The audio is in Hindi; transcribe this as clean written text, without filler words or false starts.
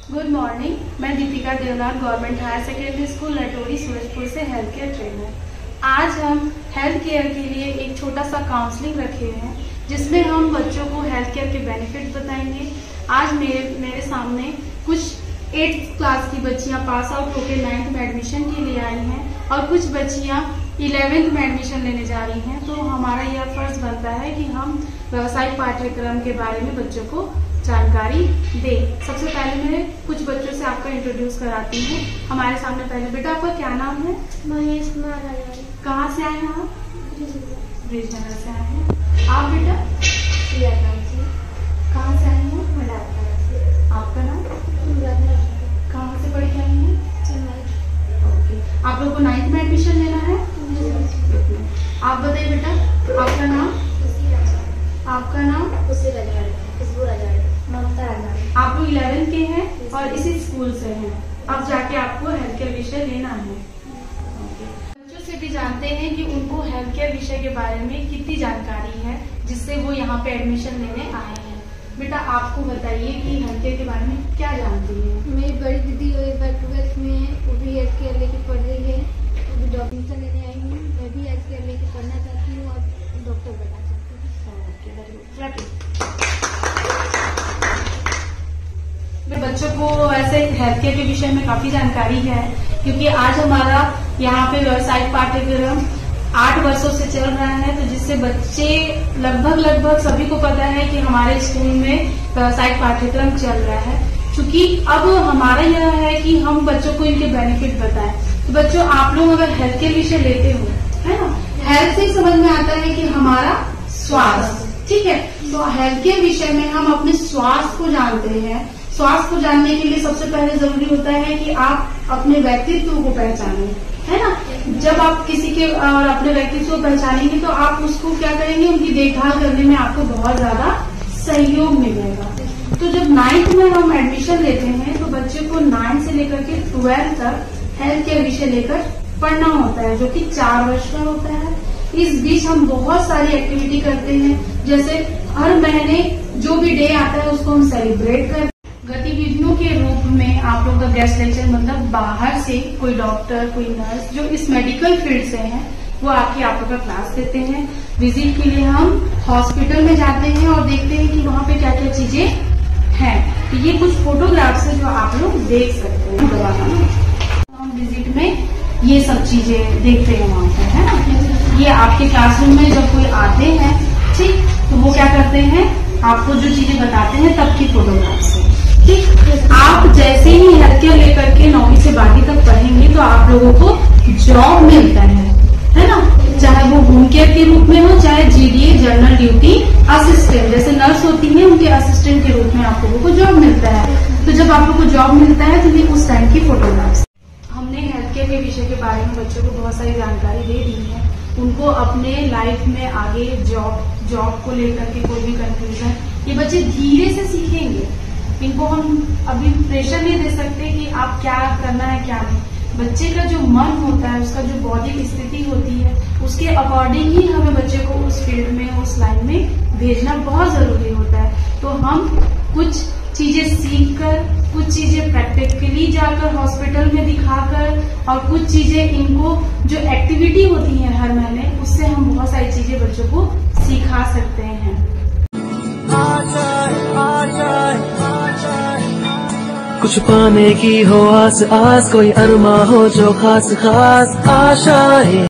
गुड मॉर्निंग, मैं Deepika Devnath government higher secondary school Natori Surajpur से हेल्थ केयर ट्रेनर। आज हम हेल्थ केयर के लिए एक छोटा सा काउंसलिंग रखे हैं जिसमें हम बच्चों को हेल्थ केयर के बेनिफिट बताएंगे। आज मेरे सामने कुछ 8th क्लास की बच्चियां पास आउट होकर 9th में एडमिशन के लिए आई हैं और कुछ बच्चियां 11th में एडमिशन लेने जा रही हैं। तो हमारा यह फर्ज बनता है कि हम व्यावसायिक पाठ्यक्रम के बारे में बच्चों को जानकारी दे। सबसे पहले मैं कुछ बच्चों से आपका इंट्रोड्यूस कराती हूँ। हमारे सामने पहले बेटा आपका क्या नाम है? महेश महाराज। कहाँ से आए हैं आप? ब्रिजनगर से आए हैं। आप बेटा? कहाँ से आए हैं? आपका नाम? कहाँ से पढ़ के आई हैं? ओके। आप लोग को 9th में एडमिशन लेना है? आप बताइए बेटा आपका नाम? आपका नाम? आप लोग 11th के हैं और इसी स्कूल से हैं। अब जाके आपको हेल्थ केयर विषय लेना है। बच्चों से भी जानते हैं कि उनको हेल्थ केयर विषय के बारे में कितनी जानकारी है जिससे वो यहाँ पे एडमिशन लेने आए हैं। बेटा आपको बताइए कि हेल्थ केयर के बारे में क्या जानती है? मेरी बड़ी दीदी वो एक बार 12th में है, वो भी हेल्थ केयर लेके पढ़ रही है। वो भी एडमिशन लेने आई हूँ। मैं भी हेल्थ केयर लेके पढ़ना चाहती हूँ और डॉक्टर बनना चाहती हूँ। बच्चों को वैसे हेल्थ केयर के विषय में काफी जानकारी है क्योंकि आज हमारा यहाँ पे व्यावसायिक पाठ्यक्रम 8 वर्षों से चल रहा है, तो जिससे बच्चे लगभग सभी को पता है कि हमारे स्कूल में व्यावसायिक पाठ्यक्रम चल रहा है। क्योंकि अब हमारा यह है कि हम बच्चों को इनके बेनिफिट बताएं। तो बच्चों आप लोग अगर हेल्थ केयर विषय लेते हो, है ना, हेल्थ से समझ में आता है कि हमारा स्वास्थ्य, ठीक है। तो हेल्थ केयर विषय में हम अपने स्वास्थ्य को जानते हैं। स्वास्थ्य को जानने के लिए सबसे पहले जरूरी होता है कि आप अपने व्यक्तित्व को पहचानें, है ना। जब आप किसी के और अपने व्यक्तित्व को पहचानेंगे तो आप उसको क्या करेंगे, उनकी देखभाल करने में आपको बहुत ज्यादा सहयोग मिलेगा। तो जब 9th में हम एडमिशन लेते हैं तो बच्चे को 9 से लेकर के 12 तक हेल्थ केयर विषय लेकर पढ़ना होता है, जो कि 4 वर्ष का होता है। इस बीच हम बहुत सारी एक्टिविटी करते हैं, जैसे हर महीने जो भी डे आता है उसको हम सेलिब्रेट करते हैं। गतिविधियों के रूप में आप लोग का गेस्ट लेक्चर मतलब बाहर से कोई डॉक्टर, कोई नर्स जो इस मेडिकल फील्ड से हैं वो आके आप लोग का क्लास देते हैं। विजिट के लिए हम हॉस्पिटल में जाते हैं और देखते हैं कि वहाँ पे क्या क्या चीजें हैं। तो ये कुछ फोटोग्राफ्स है जो आप लोग देख सकते हैं। हम विजिट में ये सब चीजें देखते हैं वहाँ पे, है ना। ये आपके क्लासरूम में जब कोई आते हैं, ठीक, तो वो क्या करते हैं, आपको जो चीजें बताते हैं तब की फोटोग्राफ्स है, ठीक। आप जैसे ही हेल्थ केयर लेकर के 9वीं से 12वीं तक पढ़ेंगे तो आप लोगों को जॉब मिलता है ना। चाहे वो होम केयर के रूप में हो, चाहे जीडीए जनरल ड्यूटी असिस्टेंट, जैसे नर्स होती है उनके असिस्टेंट के रूप में आप लोगों को जॉब मिलता है। तो जब आप लोगों को जॉब मिलता है तो ये उस टाइम की फोटोग्राफ्स। हमने हेल्थ केयर के विषय के बारे में बच्चों को बहुत सारी जानकारी दे दी है। उनको अपने लाइफ में आगे जॉब को लेकर के कोई भी कंफ्यूजन, ये बच्चे धीरे से सीखेंगे। इनको हम अभी प्रेशर नहीं दे सकते कि आप क्या करना है क्या नहीं। बच्चे का जो मन होता है, उसका जो बौद्धिक स्थिति होती है, उसके अकॉर्डिंग ही हमें बच्चे को उस फील्ड में, उस लाइन में भेजना बहुत जरूरी होता है। तो हम कुछ चीजें सीखकर, कुछ चीजें प्रैक्टिकली जाकर हॉस्पिटल में दिखाकर और कुछ चीजें इनको जो एक्टिविटी होती है हर महीने, उससे हम बहुत सारी चीजें बच्चों को सिखा सकते हैं। कुछ पाने की हो आस आस, कोई अरमा हो जो खास खास आशाएं।